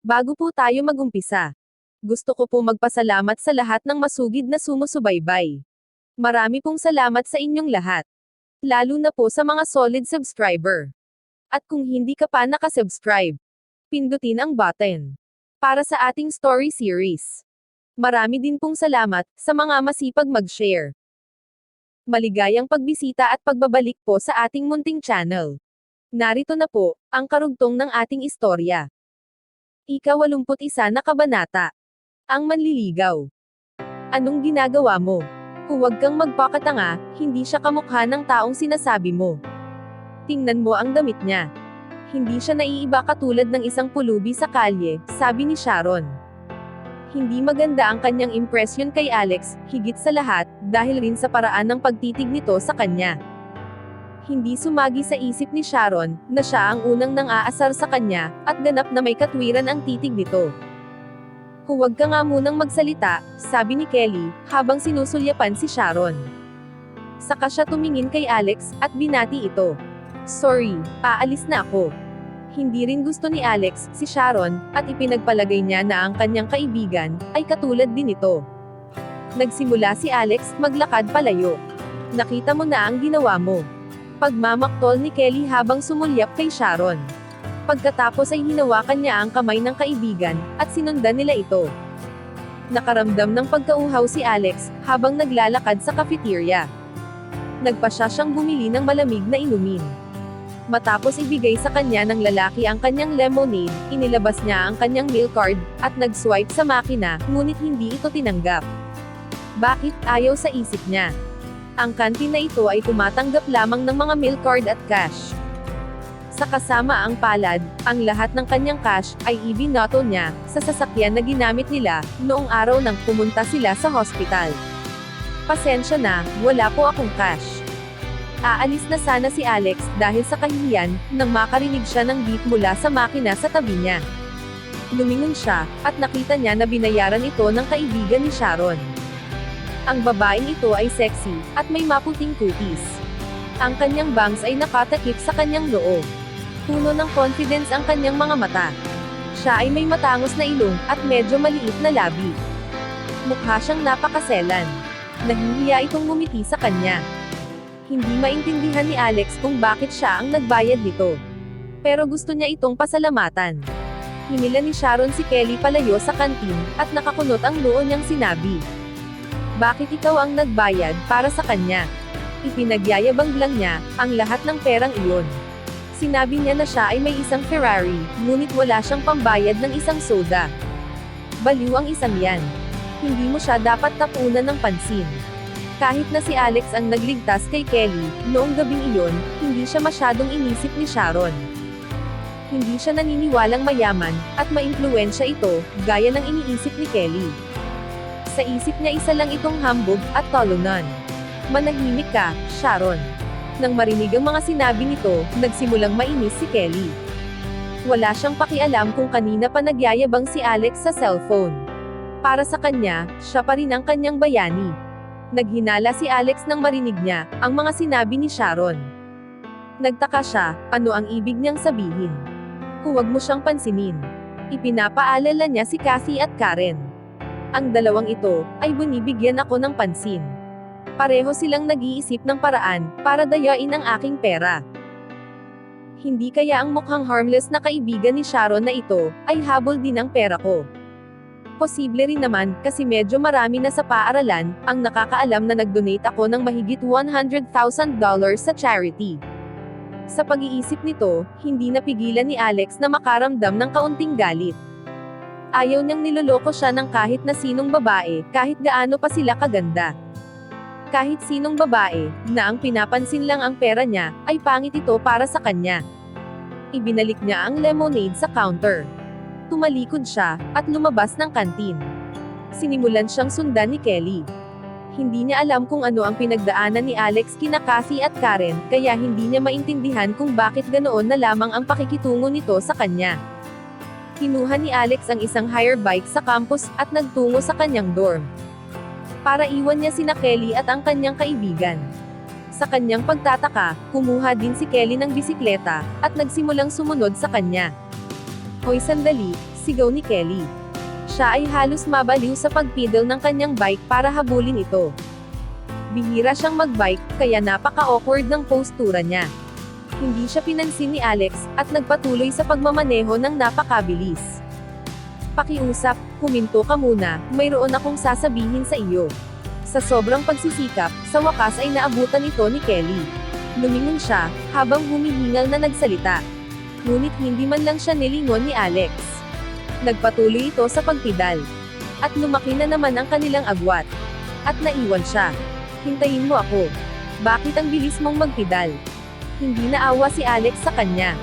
Bago po tayo magumpisa, gusto ko po magpasalamat sa lahat ng masugid na sumusubaybay. Marami pong salamat sa inyong lahat. Lalo na po sa mga solid subscriber. At kung hindi ka pa nakasubscribe, pindutin ang button para sa ating story series. Marami din pong salamat sa mga masipag mag-share. Maligayang pagbisita at pagbabalik po sa ating munting channel. Narito na po ang karugtong ng ating istorya. Ika-81 na kabanata. Ang manliligaw. Anong ginagawa mo? Huwag kang magpakatanga, hindi siya kamukha ng taong sinasabi mo. Tingnan mo ang damit niya. Hindi siya naiiba katulad ng isang pulubi sa kalye, sabi ni Sharon. Hindi maganda ang kanyang impresyon kay Alex, higit sa lahat, dahil rin sa paraan ng pagtitig nito sa kanya. Hindi sumagi sa isip ni Sharon, na siya ang unang nang-aasar sa kanya, at ganap na may katwiran ang titig nito. Huwag ka nga munang magsalita, sabi ni Kelly, habang sinusulyapan si Sharon. Saka siya tumingin kay Alex, at binati ito. Sorry, aalis na ako. Hindi rin gusto ni Alex, si Sharon, at ipinagpalagay niya na ang kanyang kaibigan, ay katulad din ito. Nagsimula si Alex, maglakad palayo. Nakita mo na ang ginawa mo. Pagmamaktol ni Kelly habang sumulyap kay Sharon. Pagkatapos ay hinawakan niya ang kamay ng kaibigan, at sinundan nila ito. Nakaramdam ng pagkauhaw si Alex, habang naglalakad sa cafeteria. Nagpa siya siyang bumili ng malamig na inumin. Matapos ibigay sa kanya ng lalaki ang kanyang lemonade, inilabas niya ang kanyang meal card, at nag-swipe sa makina, ngunit hindi ito tinanggap. Bakit ayaw sa isip niya? Ang kantin na ito ay tumatanggap lamang ng mga meal card at cash. Sa kasama ang palad, ang lahat ng kanyang cash ay ibinoto niya sa sasakyan na ginamit nila noong araw nang pumunta sila sa hospital. Pasensya na, wala po akong cash. Aalis na sana si Alex dahil sa kahihiyan nang makarinig siya ng beep mula sa makina sa tabi niya. Lumingon siya at nakita niya na binayaran ito ng kaibigan ni Sharon. Ang babaeng ito ay sexy, at may maputing kutis. Ang kanyang bangs ay nakatakip sa kanyang noo. Puno ng confidence ang kanyang mga mata. Siya ay may matangos na ilong, at medyo maliit na labi. Mukha siyang napakaselan. Nahihiya itong ngumiti sa kanya. Hindi maintindihan ni Alex kung bakit siya ang nagbayad nito. Pero gusto niya itong pasalamatan. Hinila ni Sharon si Kelly palayo sa kantin, at nakakunot ang noo niyang sinabi. Bakit ikaw ang nagbayad para sa kanya? Ipinagyayabang lang niya ang lahat ng perang iyon. Sinabi niya na siya ay may isang Ferrari, ngunit wala siyang pambayad ng isang soda. Baliw ang isang yan. Hindi mo siya dapat tapunan ng pansin. Kahit na si Alex ang nagligtas kay Kelly, noong gabing iyon, hindi siya masyadong inisip ni Sharon. Hindi siya naniniwalang mayaman, at maimpluwensya ito, gaya ng iniisip ni Kelly. Sa isip niya isa lang itong hambog, at tolunan. Manahimik ka, Sharon. Nang marinig ang mga sinabi nito, nagsimulang mainis si Kelly. Wala siyang pakialam kung kanina pa nagyayabang si Alex sa cellphone. Para sa kanya, siya pa rin ang kanyang bayani. Naghinala si Alex nang marinig niya ang mga sinabi ni Sharon. Nagtaka siya, ano ang ibig niyang sabihin. Huwag mo siyang pansinin. Ipinapaalala niya si Kathy at Karen. Ang dalawang ito ay binibigyan ako ng pansin. Pareho silang nag-iisip ng paraan para dayain ang aking pera. Hindi kaya ang mukhang harmless na kaibigan ni Sharon na ito ay habol din ang pera ko. Posible rin naman, kasi medyo marami na sa paaralan ang nakakaalam na nag-donate ako ng mahigit $100,000 sa charity. Sa pag-iisip nito, hindi napigilan ni Alex na makaramdam ng kaunting galit. Ayaw niyang niloloko siya ng kahit na sinong babae, kahit gaano pa sila kaganda. Kahit sinong babae, na ang pinapansin lang ang pera niya, ay pangit ito para sa kanya. Ibinalik niya ang lemonade sa counter. Tumalikod siya, at lumabas ng kantin. Sinimulan siyang sundan ni Kelly. Hindi niya alam kung ano ang pinagdaanan ni Alex kina Kathy at Karen, kaya hindi niya maintindihan kung bakit ganoon na lamang ang pakikitungo nito sa kanya. Kinuha ni Alex ang isang hire bike sa campus, at nagtungo sa kanyang dorm. Para iwan niya sina Kelly at ang kanyang kaibigan. Sa kanyang pagtataka, kumuha din si Kelly ng bisikleta, at nagsimulang sumunod sa kanya. Hoy sandali, Sigaw ni Kelly. Siya ay halos mabaliw sa pagpidal ng kanyang bike para habulin ito. Bihira siyang magbike, kaya napaka-awkward ng postura niya. Hindi siya pinansin ni Alex, at nagpatuloy sa pagmamaneho ng napakabilis. Pakiusap, huminto ka muna, mayroon akong sasabihin sa iyo. Sa sobrang pagsisikap, sa wakas ay naabutan ito ni Kelly. Lumingon siya, habang humihingal na nagsalita. Ngunit hindi man lang siya nilingon ni Alex. Nagpatuloy ito sa pagpidal. At lumaki na naman ang kanilang agwat. At naiwan siya. Hintayin mo ako. Bakit ang bilis mong magpidal? Hindi naawa si Alex sa kanya.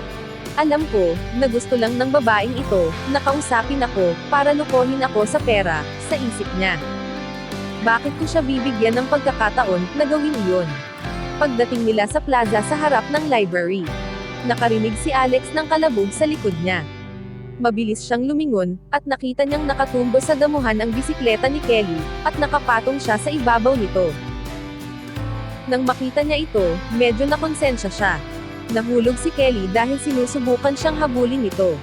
Alam ko, na gusto lang ng babaeng ito, na kausapin ako, para lukohin ako sa pera, sa isip niya. Bakit ko siya bibigyan ng pagkakataon, na gawin iyon? Pagdating nila sa plaza sa harap ng library, nakarinig si Alex ng kalabog sa likod niya. Mabilis siyang lumingon, at nakita niyang nakatumbo sa damuhan ang bisikleta ni Kelly, at nakapatong siya sa ibabaw nito. Nang makita niya ito, medyo nakonsensya siya. Nahulog si Kelly dahil sinusubukan siyang habulin nito.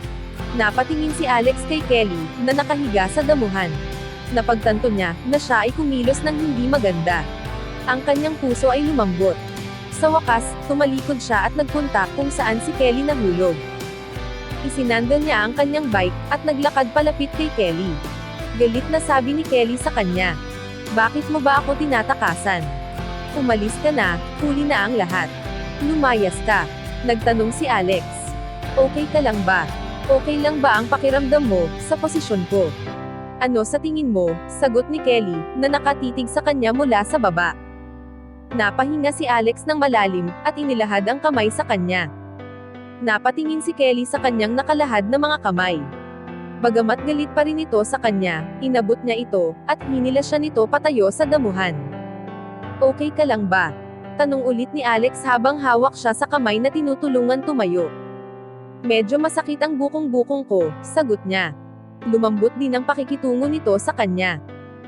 Napatingin si Alex kay Kelly, na nakahiga sa damuhan. Napagtanto niya, na siya ay kumilos ng hindi maganda. Ang kanyang puso ay lumambot. Sa wakas, tumalikod siya at nagpunta kung saan si Kelly nahulog. Isinandal niya ang kanyang bike, at naglakad palapit kay Kelly. Galit na sabi ni Kelly sa kanya. Bakit mo ba ako tinatakasan? Umalis ka na, huli na ang lahat. Lumayas ka. Nagtanong si Alex. Okay ka lang ba? Okay lang ba ang pakiramdam mo, sa posisyon ko? Ano sa tingin mo? Sagot ni Kelly, na nakatitig sa kanya mula sa baba. Napahinga si Alex ng malalim, at inilahad ang kamay sa kanya. Napatingin si Kelly sa kanyang nakalahad na mga kamay. Bagamat galit pa rin ito sa kanya, inabot niya ito, at hinila siya nito patayo sa damuhan. Okay ka lang ba? Tanong ulit ni Alex habang hawak siya sa kamay na tinutulungan tumayo. Medyo masakit ang bukong-bukong ko, sagot niya. Lumambot din ang pakikitungo nito sa kanya.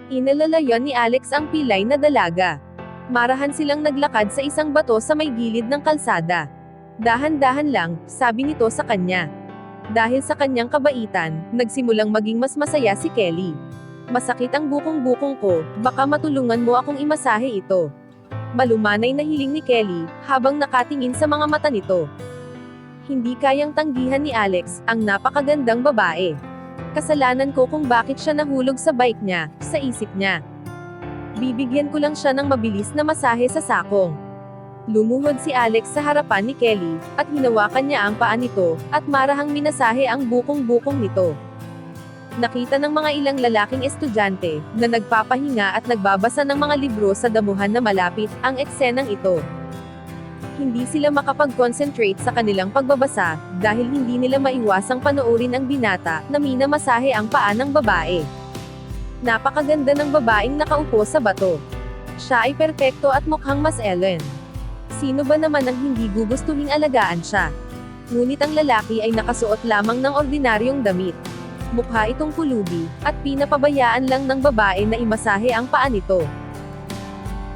Inalalayan ni Alex ang pilay na dalaga. Marahan silang naglakad sa isang bato sa may gilid ng kalsada. Dahan-dahan lang, sabi nito sa kanya. Dahil sa kanyang kabaitan, nagsimulang maging mas masaya si Kelly. Masakit ang bukong-bukong ko, baka matulungan mo akong imasahe ito. Malumanay na hiling ni Kelly, habang nakatingin sa mga mata nito. Hindi kayang tanggihan ni Alex, ang napakagandang babae. Kasalanan ko kung bakit siya nahulog sa bike niya, sa isip niya. Bibigyan ko lang siya ng mabilis na masahe sa sakong. Lumuhod si Alex sa harapan ni Kelly, at hinawakan niya ang paa nito, at marahang minasahe ang bukong-bukong nito. Nakita ng mga ilang lalaking estudyante, na nagpapahinga at nagbabasa ng mga libro sa damuhan na malapit, ang eksenang ito. Hindi sila makapag-concentrate sa kanilang pagbabasa, dahil hindi nila maiwasang panoorin ang binata, na minamasahe ang paa ng babae. Napakaganda ng babaeng nakaupo sa bato. Siya ay perpekto at mukhang mas Ellen. Sino ba naman ang hindi gugustuhing alagaan siya? Ngunit ang lalaki ay nakasuot lamang ng ordinaryong damit. Mukha itong pulubi, at pinapabayaan lang ng babae na imasahe ang paa nito.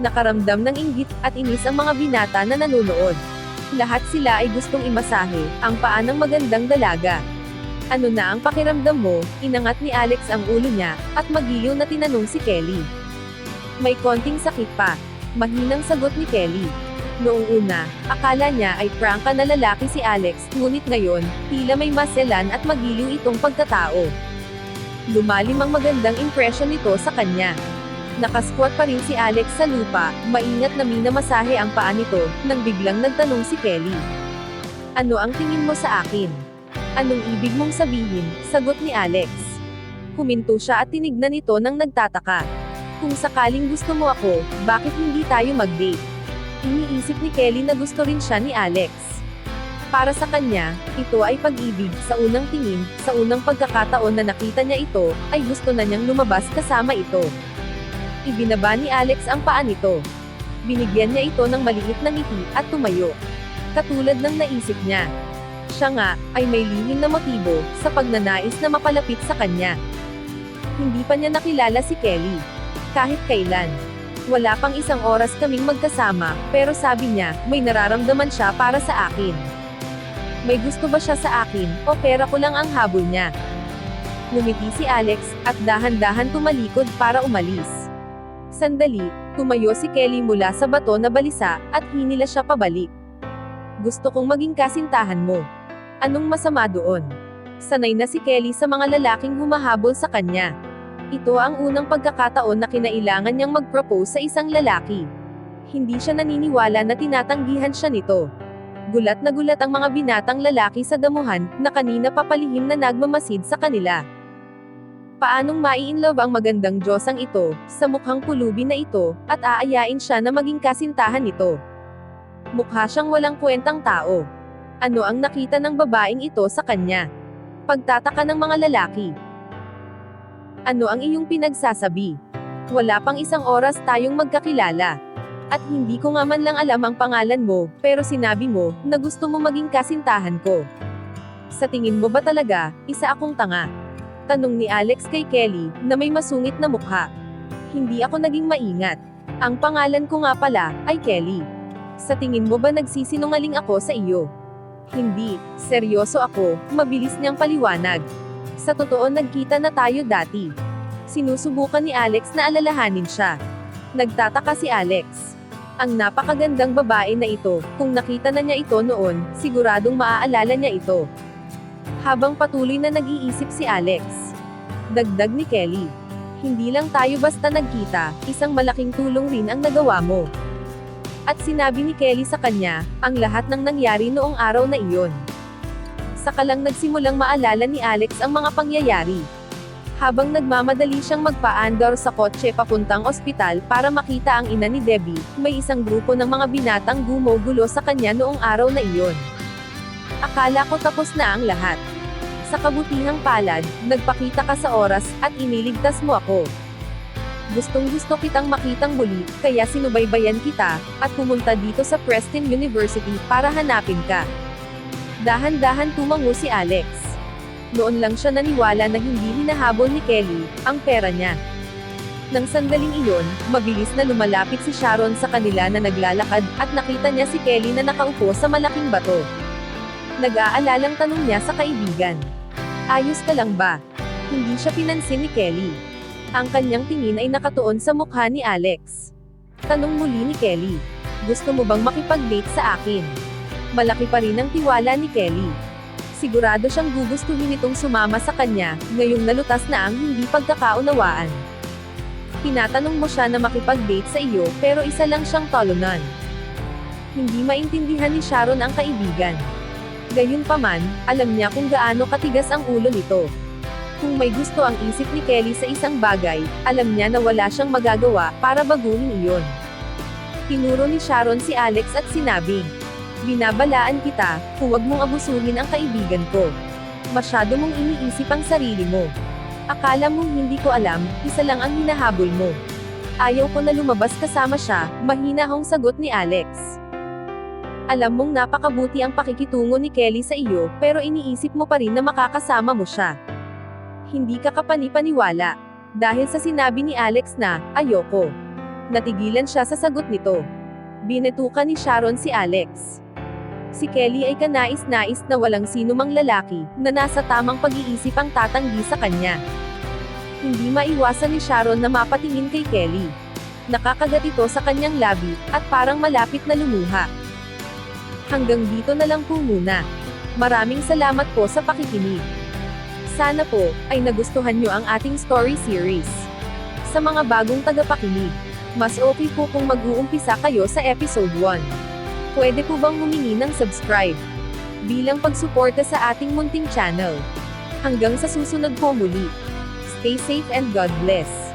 Nakaramdam ng inggit, at inis ang mga binata na nanonood. Lahat sila ay gustong imasahe, ang paa ng magandang dalaga. Ano na ang pakiramdam mo? Inangat ni Alex ang ulo niya, at magiliw na tinanong si Kelly. May konting sakit pa. Mahinang sagot ni Kelly. Noong una, akala niya ay prangka na lalaki si Alex, ngunit ngayon, tila may maselan at magiliw itong pagkatao. Lumalim ang magandang impression nito sa kanya. Nakasquat pa rin si Alex sa lupa, maingat na minamasahe ang paa nito, nang biglang nagtanong si Kelly. Ano ang tingin mo sa akin? Anong ibig mong sabihin? Sagot ni Alex. Huminto siya at tinignan ito nang nagtataka. Kung sakaling gusto mo ako, bakit hindi tayo mag-date? Iniisip ni Kelly na gusto rin siya ni Alex. Para sa kanya, ito ay pag-ibig, sa unang tingin, sa unang pagkakataon na nakita niya ito, ay gusto na niyang lumabas kasama ito. Ibinaba ni Alex ang paa nito. Binigyan niya ito ng maliit na ngiti, at tumayo. Katulad ng naisip niya. Siya nga, ay may lihim na motibo, sa pagnanais na mapalapit sa kanya. Hindi pa niya nakilala si Kelly. Kahit kailan. Wala pang isang oras kaming magkasama, pero sabi niya, may nararamdaman siya para sa akin. May gusto ba siya sa akin, o pera ko lang ang habol niya? Ngumiti si Alex, at dahan-dahan tumalikod para umalis. Sandali, tumayo si Kelly mula sa bato na balisa, at hinila siya pabalik. Gusto kong maging kasintahan mo. Anong masama doon? Sanay na si Kelly sa mga lalaking humahabol sa kanya. Ito ang unang pagkakataon na kinailangan niyang mag-propose sa isang lalaki. Hindi siya naniniwala na tinatanggihan siya nito. Gulat na gulat ang mga binatang lalaki sa damuhan, na kanina papalihim na nagmamasid sa kanila. Paanong mai-inlove ang magandang Diyosang ito, sa mukhang pulubi na ito, at aayain siya na maging kasintahan nito? Mukha siyang walang kwentang tao. Ano ang nakita ng babaeng ito sa kanya? Pagtataka ng mga lalaki. Ano ang iyong pinagsasabi? Wala pang isang oras tayong magkakilala. At hindi ko nga man lang alam ang pangalan mo, pero sinabi mo, na gusto mo maging kasintahan ko. Sa tingin mo ba talaga, isa akong tanga? Tanong ni Alex kay Kelly, na may masungit na mukha. Hindi ako naging maingat. Ang pangalan ko nga pala, ay Kelly. Sa tingin mo ba nagsisinungaling ako sa iyo? Hindi, seryoso ako, mabilis niyang paliwanag. Sa totoo nagkita na tayo dati. Sinusubukan ni Alex na alalahanin siya. Nagtataka si Alex. Ang napakagandang babae na ito, kung nakita na niya ito noon, siguradong maaalala niya ito. Habang patuloy na nag-iisip si Alex. Dagdag ni Kelly. Hindi lang tayo basta nagkita, isang malaking tulong rin ang nagawa mo. At sinabi ni Kelly sa kanya, ang lahat ng nangyari noong araw na iyon. Saka lang nagsimulang maalala ni Alex ang mga pangyayari. Habang nagmamadali siyang magpaandar sa kotse papuntang ospital para makita ang ina ni Debbie, may isang grupo ng mga binatang gumugulo sa kanya noong araw na iyon. Akala ko tapos na ang lahat. Sa kabutihang palad, nagpakita ka sa oras, at iniligtas mo ako. Gustong-gusto kitang makitang muli, kaya sinubaybayan kita, at pumunta dito sa Preston University para hanapin ka. Dahan-dahan tumango si Alex. Noon lang siya naniwala na hindi hinahabol ni Kelly ang pera niya. Nang sandaling iyon, mabilis na lumalapit si Sharon sa kanila na naglalakad, at nakita niya si Kelly na nakaupo sa malaking bato. Nag-aalalang tanong niya sa kaibigan. Ayos ka lang ba? Hindi siya pinansin ni Kelly. Ang kanyang tingin ay nakatuon sa mukha ni Alex. Tanong muli ni Kelly. Gusto mo bang makipag-date sa akin? Malaki pa rin ang tiwala ni Kelly. Sigurado siyang gugustuhin itong sumama sa kanya, ngayong nalutas na ang hindi pagkakaunawaan. Tinatanong mo siya na makipag-date sa iyo, pero isa lang siyang tolunan. Hindi maintindihan ni Sharon ang kaibigan. Gayunpaman, alam niya kung gaano katigas ang ulo nito. Kung may gusto ang isip ni Kelly sa isang bagay, alam niya na wala siyang magagawa para baguhin iyon. Tinuro ni Sharon si Alex at sinabing, binabalaan kita, huwag mong abusuhin ang kaibigan ko. Masyado mong iniisip ang sarili mo. Akala mong hindi ko alam, isa lang ang hinahabol mo. Ayaw ko na lumabas kasama siya, mahinahong sagot ni Alex. Alam mong napakabuti ang pakikitungo ni Kelly sa iyo, pero iniisip mo pa rin na makakasama mo siya. Hindi ka kapani-paniwala. Dahil sa sinabi ni Alex na, ayoko. Natigilan siya sa sagot nito. Binetukan ni Sharon si Alex. Si Kelly ay kanais-nais na walang sinumang lalaki, na nasa tamang pag-iisip ang tatanggi sa kanya. Hindi maiwasan ni Sharon na mapatingin kay Kelly. Nakakagat ito sa kanyang labi, at parang malapit na lumuha. Hanggang dito na lang po muna. Maraming salamat po sa pakikinig. Sana po, ay nagustuhan nyo ang ating story series. Sa mga bagong tagapakinig, mas okay po kung mag-uumpisa kayo sa episode 1. Pwede po bang humingi ng subscribe? Bilang pagsuporta sa ating munting channel. Hanggang sa susunod po muli. Stay safe and God bless.